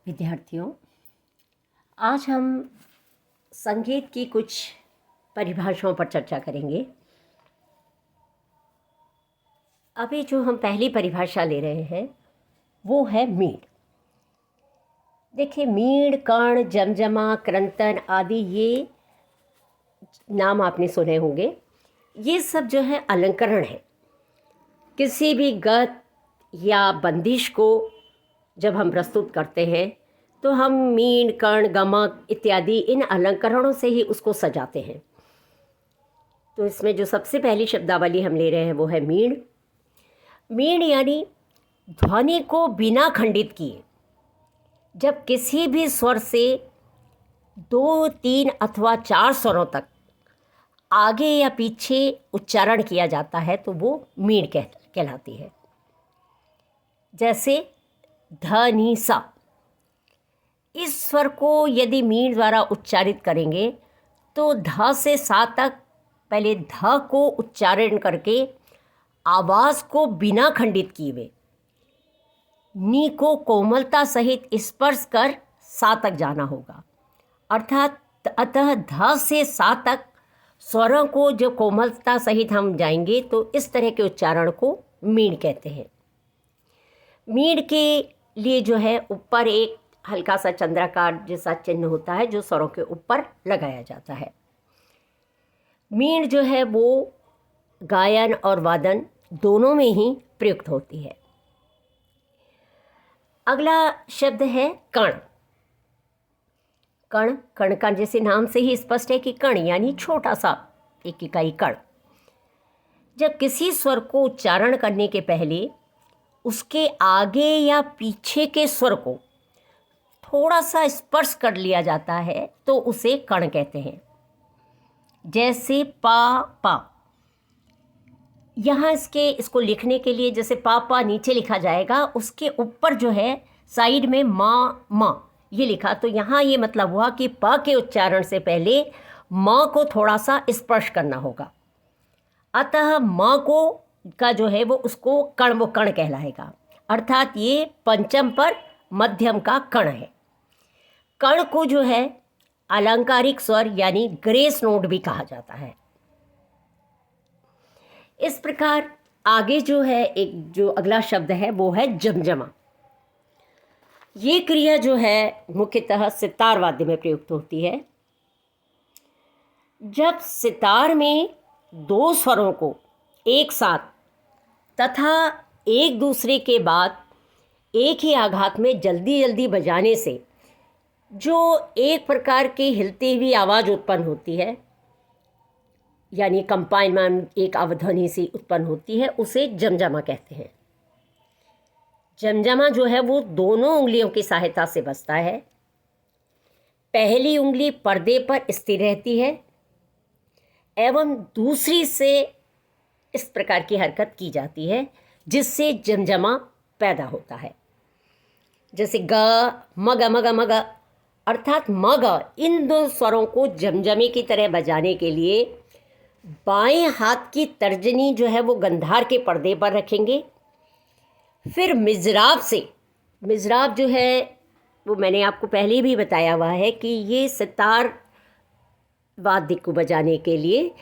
विद्यार्थियों, आज हम संगीत की कुछ परिभाषाओं पर चर्चा करेंगे। अभी जो हम पहली परिभाषा ले रहे हैं वो है मीण। देखिए, मीण, कर्ण, जमजमा, क्रंतन आदि ये नाम आपने सुने होंगे। ये सब जो है अलंकरण है। किसी भी गत या बंदिश को जब हम प्रस्तुत करते हैं तो हम मीण, कर्ण, गमक इत्यादि इन अलंकरणों से ही उसको सजाते हैं। तो इसमें जो सबसे पहली शब्दावली हम ले रहे हैं वो है मीण। मीण यानी ध्वनि को बिना खंडित किए जब किसी भी स्वर से 2, 3 अथवा 4 स्वरों तक आगे या पीछे उच्चारण किया जाता है तो वो मीण कहलाती है। जैसे ध, नि, सा। इस स्वर को यदि मीण द्वारा उच्चारित करेंगे तो ध से सा तक पहले ध को उच्चारण करके आवाज़ को बिना खंडित किए हुए नी को कोमलता सहित स्पर्श कर सा तक जाना होगा। अर्थात अतः ध से सा तक स्वरों को जो कोमलता सहित हम जाएंगे तो इस तरह के उच्चारण को मीण कहते हैं। मीण के लिए जो है ऊपर एक हल्का सा चंद्राकार जैसा चिन्ह होता है जो स्वरों के ऊपर लगाया जाता है। मीण जो है वो गायन और वादन दोनों में ही प्रयुक्त होती है। अगला शब्द है कण। कण, कण का जैसे नाम से ही स्पष्ट है कि कण यानी छोटा सा एक इकाई कण। जब किसी स्वर को उच्चारण करने के पहले उसके आगे या पीछे के स्वर को थोड़ा सा स्पर्श कर लिया जाता है तो उसे कण कहते हैं। जैसे पा, पा। यहाँ इसको लिखने के लिए जैसे पा पा नीचे लिखा जाएगा, उसके ऊपर जो है साइड में माँ माँ ये लिखा, तो यहाँ ये मतलब हुआ कि प के उच्चारण से पहले माँ को थोड़ा सा स्पर्श करना होगा। अतः माँ को का जो है वो उसको कण, वो कण कहलाएगा। अर्थात ये पंचम पर मध्यम का कण है। कण को जो है अलंकारिक स्वर यानी ग्रेस नोट भी कहा जाता है। इस प्रकार आगे जो है एक जो अगला शब्द है वो है जमजमा। ये क्रिया जो है मुख्यतः सितार वाद्य में प्रयुक्त होती है। जब सितार में 2 स्वरों को एक साथ तथा एक दूसरे के बाद एक ही आघात में जल्दी जल्दी बजाने से जो एक प्रकार की हिलती हुई आवाज़ उत्पन्न होती है यानी कंपाइनमेंट एक अवध्वनि से उत्पन्न होती है, उसे जमजमा कहते हैं। जमजमा जो है वो दोनों उंगलियों की सहायता से बजता है। पहली उंगली पर्दे पर स्थिर रहती है एवं दूसरी से इस प्रकार की हरकत की जाती है जिससे जमजमा पैदा होता है। जैसे ग, मग, मग, मग। अर्थात मग, इन 2 स्वरों को जमजमे की तरह बजाने के लिए बाएं हाथ की तर्जनी जो है वो गंधार के पर्दे पर रखेंगे। फिर मिजराब जो है वो मैंने आपको पहले भी बताया हुआ है कि ये सितार वाद्य को बजाने के लिए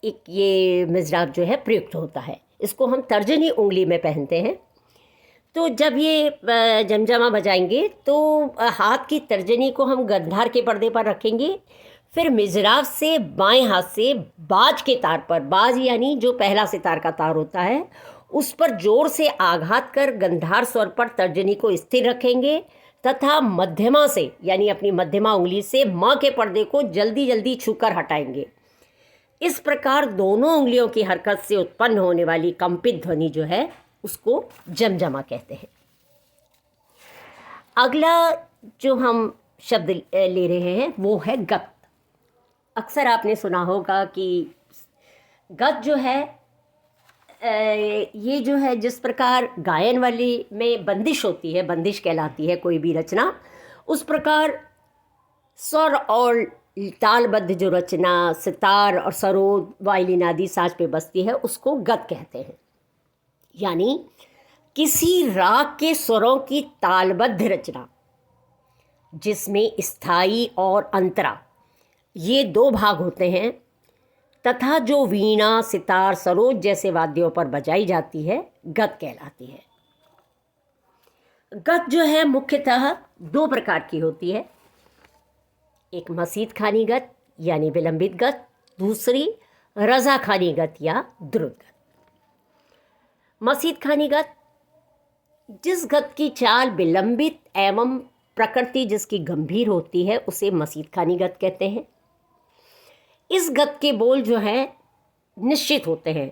एक ये मिजराब जो है प्रयुक्त होता है। इसको हम तर्जनी उंगली में पहनते हैं। तो जब ये जमजमा बजाएंगे तो हाथ की तर्जनी को हम गंधार के पर्दे पर रखेंगे। फिर मिजराब से बाएं हाथ से बाज के तार पर, बाज यानी जो पहला सितार का तार होता है, उस पर जोर से आघात कर गंधार स्वर पर तर्जनी को स्थिर रखेंगे तथा मध्यमा से यानी अपनी मध्यमा उंगली से माँ के पर्दे को जल्दी जल्दी छूकर हटाएंगे। इस प्रकार दोनों उंगलियों की हरकत से उत्पन्न होने वाली कंपित ध्वनि जो है उसको जमजमा कहते हैं। अगला जो हम शब्द ले रहे हैं वो है गत। अक्सर आपने सुना होगा कि गत जो है ये जो है जिस प्रकार गायन वाली में बंदिश होती है, बंदिश कहलाती है कोई भी रचना, उस प्रकार स्वर और तालबद्ध जो रचना सितार और सरोद, वायलिन आदि साज पे बजती है उसको गत कहते हैं। यानी किसी राग के स्वरों की तालबद्ध रचना जिसमें स्थायी और अंतरा ये दो भाग होते हैं, तथा जो वीणा, सितार, सरोद जैसे वाद्यों पर बजाई जाती है गत कहलाती है। गत जो है मुख्यतः दो प्रकार की होती है, एक मसीत खानी गत यानी विलंबित गत, दूसरी रजा खानी गत या द्रुत गत। मसीत खानी गत, जिस गत की चाल विलंबित एवं प्रकृति जिसकी गंभीर होती है उसे मसीत खानी गत कहते हैं। इस गत के बोल जो है निश्चित होते हैं,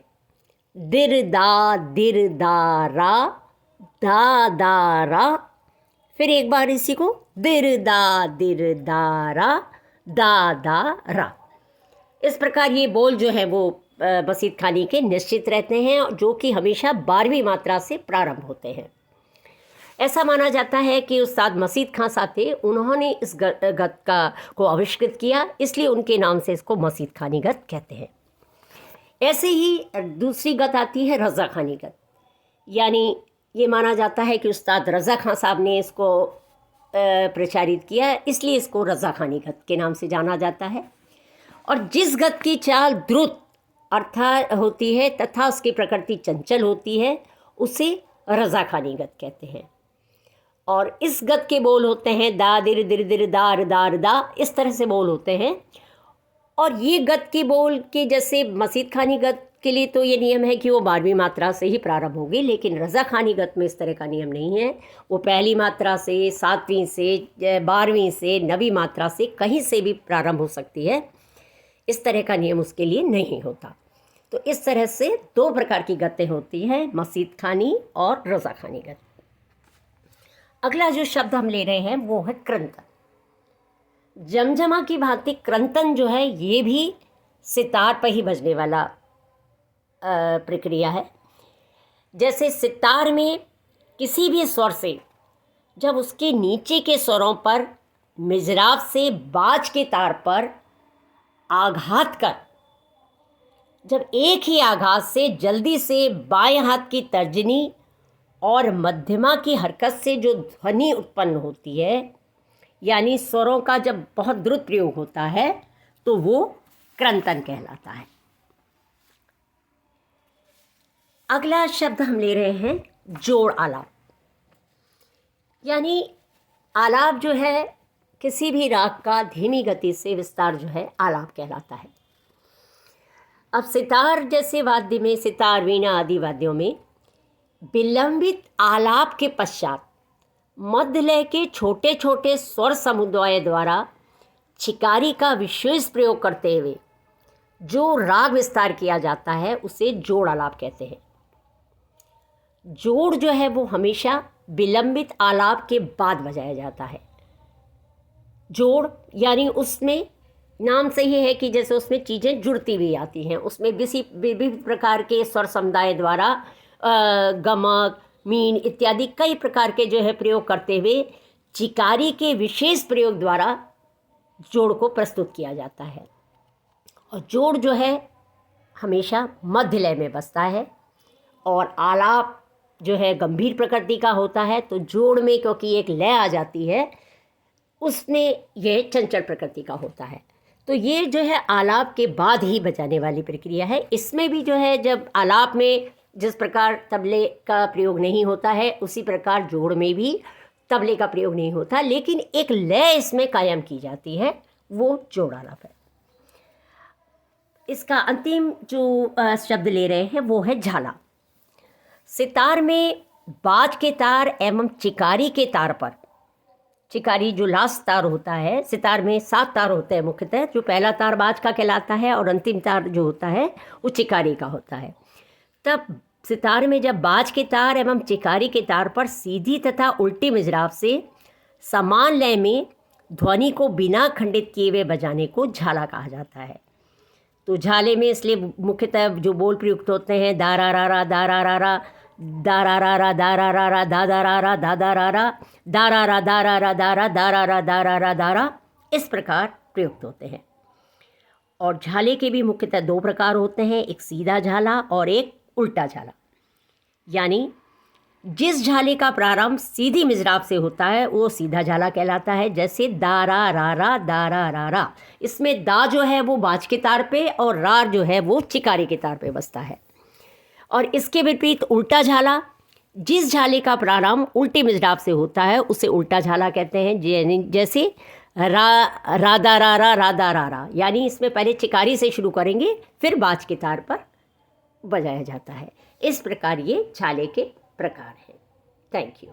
दिर दा रा, दा दा रा। फिर एक बार इसी को दिर दा रा, दा रा। इस प्रकार ये बोल जो है वो मसीत खानी के निश्चित रहते हैं, जो कि हमेशा 12वीं मात्रा से प्रारंभ होते हैं। ऐसा माना जाता है कि उस्ताद मसीत खां साहब थे, उन्होंने इस गत को आविष्कृत किया, इसलिए उनके नाम से इसको मसीत खानी गत कहते हैं। ऐसे ही दूसरी गत आती है रज़ा खानी गत, यानी ये माना जाता है कि उस्ताद रज़ा खां साहब ने इसको प्रचारित किया, इसलिए इसको रज़ा खानी गत के नाम से जाना जाता है। और जिस गत की चाल द्रुत अर्थात होती है तथा उसकी प्रकृति चंचल होती है उसे रज़ा खानी गत कहते हैं। और इस गत के बोल होते हैं दा दिर दिर दिर दार दार दा, इस तरह से बोल होते हैं। और ये गत के बोल के जैसे मसीत खानी गत के लिए तो ये नियम है कि वो 12वीं मात्रा से ही प्रारंभ होगी, लेकिन रज़ा खानी गत में इस तरह का नियम नहीं है। वो पहली मात्रा से, 7वीं से, 12वीं से, 9वीं मात्रा से कहीं से भी प्रारंभ हो सकती है, इस तरह का नियम उसके लिए नहीं होता। तो इस तरह से दो प्रकार की गतें होती हैं, मसीत खानी और रज़ा खानी गत। अगला जो शब्द हम ले रहे हैं वो है क्रंतन। जमजमा की भांति क्रंतन जो है ये भी सितार पर ही बजने वाला प्रक्रिया है। जैसे सितार में किसी भी स्वर से जब उसके नीचे के स्वरों पर मिजराब से बाज के तार पर आघात कर, जब एक ही आघात से जल्दी से बाएं हाथ की तर्जनी और मध्यमा की हरकत से जो ध्वनि उत्पन्न होती है, यानी स्वरों का जब बहुत द्रुत प्रयोग होता है तो वो क्रंतन कहलाता है। अगला शब्द हम ले रहे हैं जोड़ आलाप, यानी आलाप जो है किसी भी राग का धीमी गति से विस्तार जो है आलाप कहलाता है। अब सितार जैसे वाद्य में, सितार, वीणा आदि वाद्यों में विलंबित आलाप के पश्चात मध्य लय के छोटे छोटे स्वर समुदाय द्वारा छिकारी का विशेष प्रयोग करते हुए जो राग विस्तार किया जाता है उसे जोड़ आलाप कहते हैं। जोड़ जो है वो हमेशा विलंबित आलाप के बाद बजाया जाता है। जोड़ यानी उसमें नाम से ही है कि जैसे उसमें चीज़ें जुड़ती हुई आती हैं, उसमें विभिन्न प्रकार के स्वर समुदाय द्वारा गमक, मीन इत्यादि कई प्रकार के जो है प्रयोग करते हुए चिकारी के विशेष प्रयोग द्वारा जोड़ को प्रस्तुत किया जाता है। और जोड़ जो है हमेशा मध्य लय में बसता है, और आलाप जो है गंभीर प्रकृति का होता है, तो जोड़ में क्योंकि एक लय आ जाती है उसमें यह चंचल प्रकृति का होता है। तो ये जो है आलाप के बाद ही बजाने वाली प्रक्रिया है। इसमें भी जो है जब आलाप में जिस प्रकार तबले का प्रयोग नहीं होता है उसी प्रकार जोड़ में भी तबले का प्रयोग नहीं होता, लेकिन एक लय इसमें कायम की जाती है, वो जोड़ आलाप है। इसका अंतिम जो शब्द ले रहे हैं वो है झाला। सितार में बाज के तार एवं चिकारी के तार पर, चिकारी जो लास्ट तार होता है, सितार में 7 तार होते हैं मुख्यतः, जो पहला तार बाज का कहलाता है और अंतिम तार जो होता है वो चिकारी का होता है। तब सितार में जब बाज के तार एवं चिकारी के तार पर सीधी तथा उल्टी मिजराब से समान लय में ध्वनि को बिना खंडित किए हुए बजाने को झाला कहा जाता है। तो झाले में इसलिए मुख्यतः जो बोल प्रयुक्त होते हैं दारा रा दारा रा दारा रा दारा रा दादा रा दादा रा दारा रा दारा रा दारा दारा रा दारा रा दारा, इस प्रकार प्रयुक्त होते हैं। और झाले के भी मुख्यतः 2 प्रकार होते हैं, एक सीधा झाला और एक उल्टा झाला। यानी जिस झाले का प्रारंभ सीधी मिजराब से होता है वो सीधा झाला कहलाता है। जैसे दारा रारा दारा रारा, इसमें दा जो है वो बाज के तार पे और रार जो है वो चिकारी के तार पे बसता है। और इसके विपरीत उल्टा झाला, जिस झाले का प्रारंभ उल्टी मिजराब से होता है उसे उल्टा झाला कहते हैं। जैसे राधा रारा राधा रारा, यानी इसमें पहले चिकारी से शुरू करेंगे फिर बाज के तार पर बजाया जाता है। इस प्रकार ये झाले के प्रकार हैं। Thank you.